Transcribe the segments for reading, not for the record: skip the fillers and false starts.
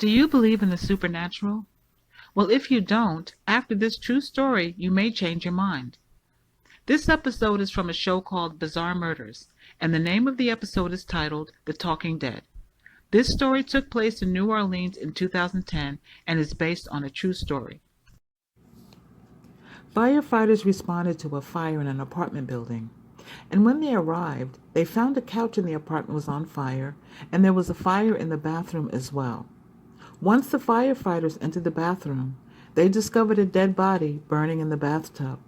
Do you believe in the supernatural? Well, if you don't, after this true story, you may change your mind. This episode is from a show called Bizarre Murders, and the name of the episode is titled The Talking Dead. This story took place in New Orleans in 2010 and is based on a true story. Firefighters responded to a fire in an apartment building, and when they arrived, they found a couch in the apartment was on fire, and there was a fire in the bathroom as well. Once the firefighters entered the bathroom, they discovered a dead body burning in the bathtub.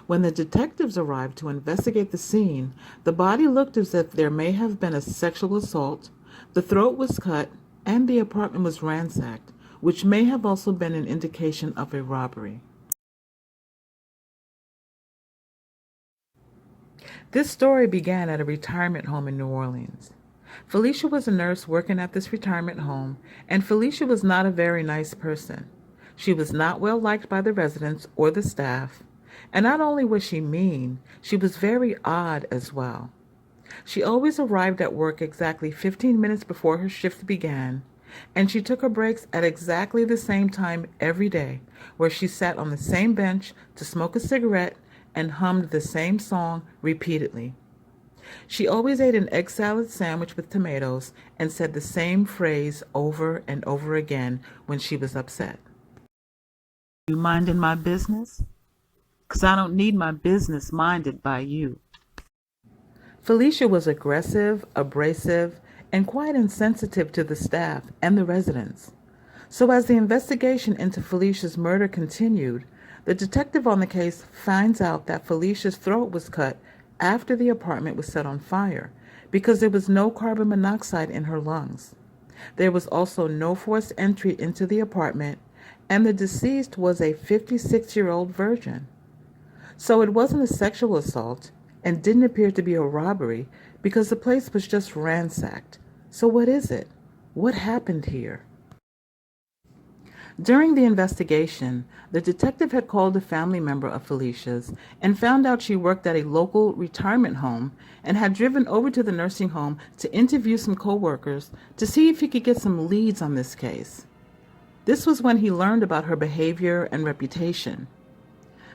When the detectives arrived to investigate the scene, the body looked as if there may have been a sexual assault, the throat was cut, and the apartment was ransacked, which may have also been an indication of a robbery. This story began at a retirement home in New Orleans. Felicia was a nurse working at this retirement home, and Felicia was not a very nice person. She was not well liked by the residents or the staff, and not only was she mean, she was very odd as well. She always arrived at work exactly 15 minutes before her shift began, and she took her breaks at exactly the same time every day, where she sat on the same bench to smoke a cigarette and hummed the same song repeatedly. She always ate an egg salad sandwich with tomatoes and said the same phrase over and over again when she was upset. You minding my business? 'Cause I don't need my business minded by you. Felicia was aggressive, abrasive, and quite insensitive to the staff and the residents. So as the investigation into Felicia's murder continued, the detective on the case finds out that Felicia's throat was cut after the apartment was set on fire because there was no carbon monoxide in her lungs. There was also no forced entry into the apartment, and the deceased was a 56-year-old virgin. So it wasn't a sexual assault and didn't appear to be a robbery because the place was just ransacked. So what is it? What happened here? During the investigation, the detective had called a family member of Felicia's and found out she worked at a local retirement home and had driven over to the nursing home to interview some co-workers to see if he could get some leads on this case. This was when he learned about her behavior and reputation.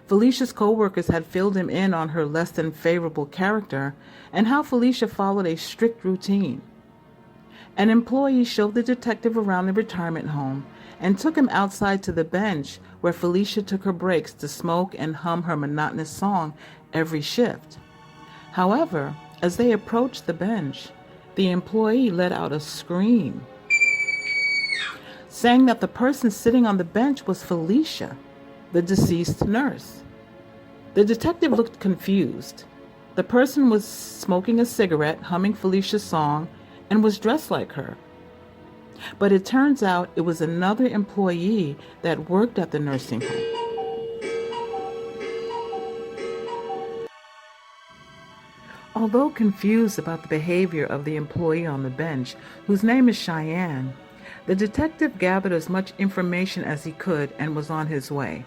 Felicia's co-workers had filled him in on her less than favorable character and how Felicia followed a strict routine. An employee showed the detective around the retirement home and took him outside to the bench where Felicia took her breaks to smoke and hum her monotonous song every shift. However, as they approached the bench, the employee let out a scream, saying that the person sitting on the bench was Felicia, the deceased nurse. The detective looked confused. The person was smoking a cigarette, humming Felicia's song, and was dressed like her. But it turns out it was another employee that worked at the nursing home. Although confused about the behavior of the employee on the bench, whose name is Cheyenne, the detective gathered as much information as he could and was on his way.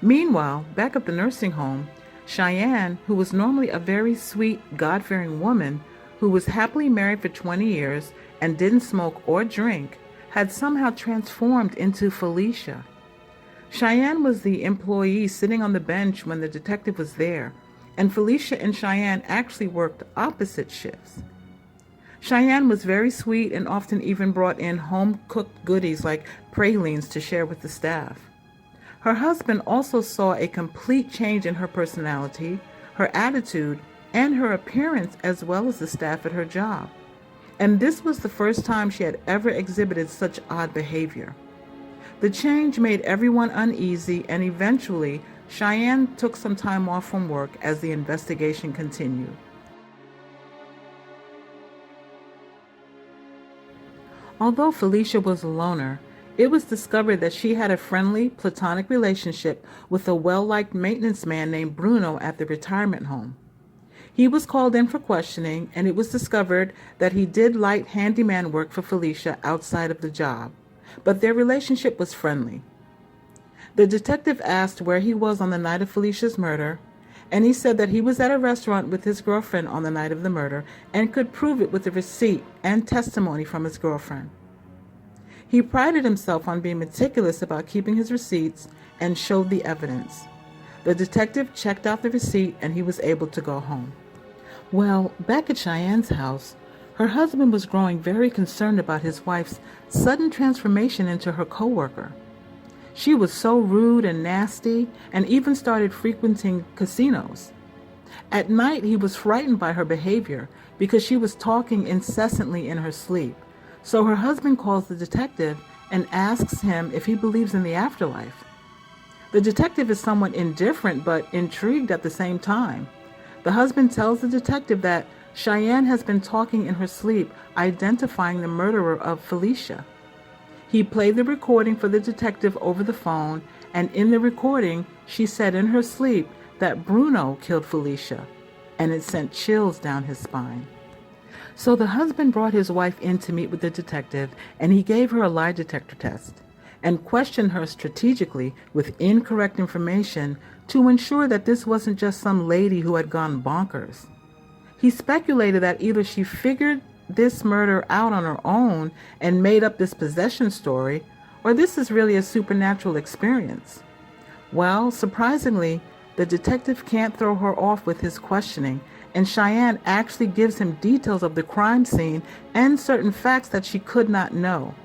Meanwhile, back at the nursing home, Cheyenne, who was normally a very sweet, God-fearing woman who was happily married for 20 years and didn't smoke or drink, had somehow transformed into Felicia. Cheyenne was the employee sitting on the bench when the detective was there, and Felicia and Cheyenne actually worked opposite shifts. Cheyenne was very sweet and often even brought in home-cooked goodies like pralines to share with the staff. Her husband also saw a complete change in her personality, her attitude, and her appearance as well as the staff at her job. And this was the first time she had ever exhibited such odd behavior. The change made everyone uneasy, and eventually Cheyenne took some time off from work as the investigation continued. Although Felicia was a loner, it was discovered that she had a friendly, platonic relationship with a well-liked maintenance man named Bruno at the retirement home. He was called in for questioning, and it was discovered that he did light handyman work for Felicia outside of the job, but their relationship was friendly. The detective asked where he was on the night of Felicia's murder, and he said that he was at a restaurant with his girlfriend on the night of the murder and could prove it with a receipt and testimony from his girlfriend. He prided himself on being meticulous about keeping his receipts and showed the evidence. The detective checked out the receipt and he was able to go home. Well, back at Cheyenne's house, her husband was growing very concerned about his wife's sudden transformation into her coworker. She was so rude and nasty and even started frequenting casinos. At night, he was frightened by her behavior because she was talking incessantly in her sleep. So her husband calls the detective and asks him if he believes in the afterlife. The detective is somewhat indifferent but intrigued at the same time. The husband tells the detective that Cheyenne has been talking in her sleep, identifying the murderer of Felicia. He played the recording for the detective over the phone, and in the recording, she said in her sleep that Bruno killed Felicia, and it sent chills down his spine. So the husband brought his wife in to meet with the detective, and he gave her a lie detector test and questioned her strategically with incorrect information to ensure that this wasn't just some lady who had gone bonkers. He speculated that either she figured this murder out on her own and made up this possession story, or this is really a supernatural experience. Well, surprisingly, the detective can't throw her off with his questioning, and Cheyenne actually gives him details of the crime scene and certain facts that she could not know.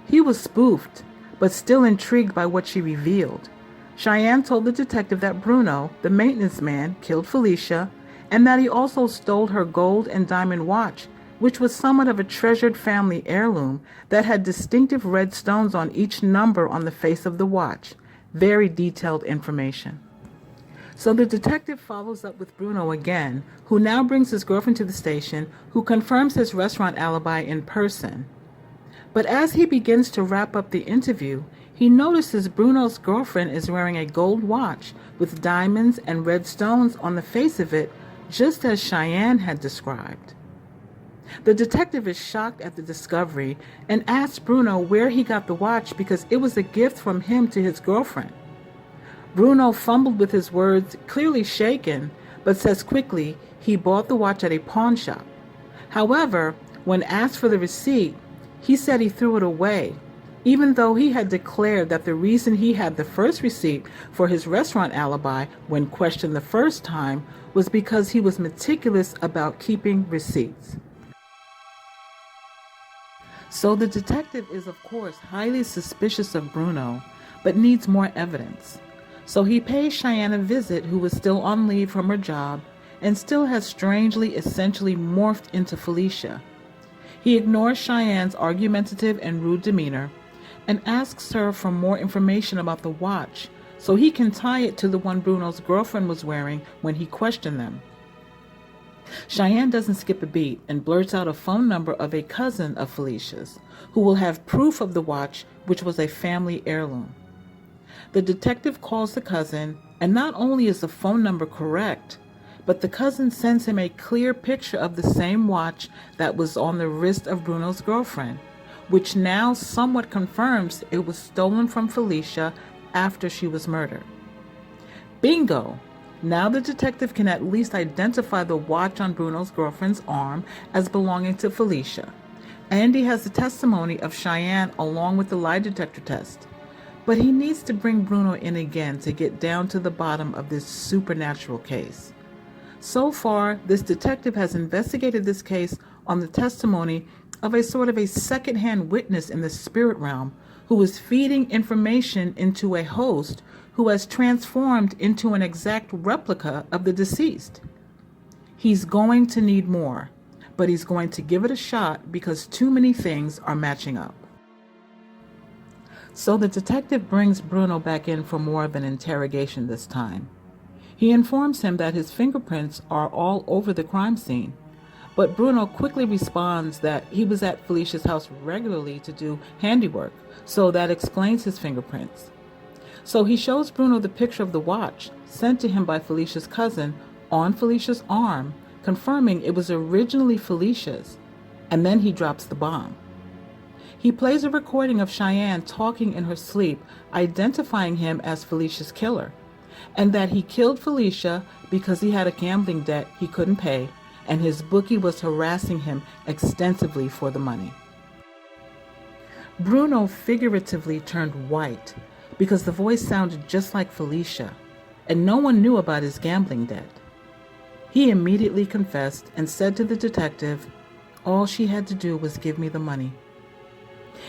He was spoofed, but still intrigued by what she revealed. Cheyenne told the detective that Bruno, the maintenance man, killed Felicia, and that he also stole her gold and diamond watch, which was somewhat of a treasured family heirloom that had distinctive red stones on each number on the face of the watch. Very detailed information. So the detective follows up with Bruno again, who now brings his girlfriend to the station, who confirms his restaurant alibi in person. But as he begins to wrap up the interview, he notices Bruno's girlfriend is wearing a gold watch with diamonds and red stones on the face of it, just as Cheyenne had described. The detective is shocked at the discovery and asks Bruno where he got the watch because it was a gift from him to his girlfriend. Bruno fumbled with his words, clearly shaken, but says quickly he bought the watch at a pawn shop. However, when asked for the receipt, he said he threw it away, even though he had declared that the reason he had the first receipt for his restaurant alibi when questioned the first time was because he was meticulous about keeping receipts. So the detective is, of course, highly suspicious of Bruno, but needs more evidence. So he pays Cheyenne a visit, who was still on leave from her job and still has strangely, essentially morphed into Felicia. He ignores Cheyenne's argumentative and rude demeanor and asks her for more information about the watch so he can tie it to the one Bruno's girlfriend was wearing when he questioned them. Cheyenne doesn't skip a beat and blurts out a phone number of a cousin of Felicia's, who will have proof of the watch, which was a family heirloom. The detective calls the cousin, and not only is the phone number correct, but the cousin sends him a clear picture of the same watch that was on the wrist of Bruno's girlfriend, which now somewhat confirms it was stolen from Felicia after she was murdered. Bingo! Now the detective can at least identify the watch on Bruno's girlfriend's arm as belonging to Felicia. And he has the testimony of Cheyenne along with the lie detector test. But he needs to bring Bruno in again to get down to the bottom of this supernatural case. So far, this detective has investigated this case on the testimony of a sort of a second-hand witness in the spirit realm who is feeding information into a host who has transformed into an exact replica of the deceased. He's going to need more, but he's going to give it a shot because too many things are matching up. So the detective brings Bruno back in for more of an interrogation this time. He informs him that his fingerprints are all over the crime scene, but Bruno quickly responds that he was at Felicia's house regularly to do handiwork, so that explains his fingerprints. So he shows Bruno the picture of the watch sent to him by Felicia's cousin on Felicia's arm, confirming it was originally Felicia's, and then he drops the bomb. He plays a recording of Cheyenne talking in her sleep, identifying him as Felicia's killer, and that he killed Felicia because he had a gambling debt he couldn't pay, and his bookie was harassing him extensively for the money. Bruno figuratively turned white because the voice sounded just like Felicia, and no one knew about his gambling debt. He immediately confessed and said to the detective, all she had to do was give me the money.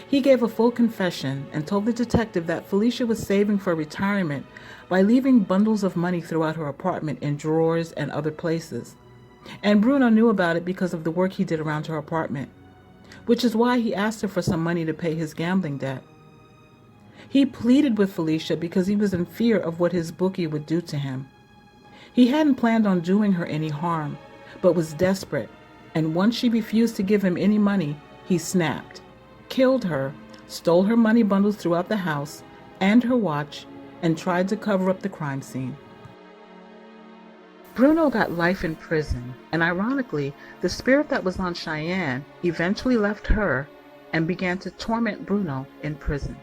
He gave a full confession and told the detective that Felicia was saving for retirement by leaving bundles of money throughout her apartment in drawers and other places. And Bruno knew about it because of the work he did around her apartment, which is why he asked her for some money to pay his gambling debt. He pleaded with Felicia because he was in fear of what his bookie would do to him. He hadn't planned on doing her any harm, but was desperate, and once she refused to give him any money, he snapped, killed her, stole her money bundles throughout the house and her watch, and tried to cover up the crime scene. Bruno got life in prison, and ironically, the spirit that was on Cheyenne eventually left her and began to torment Bruno in prison.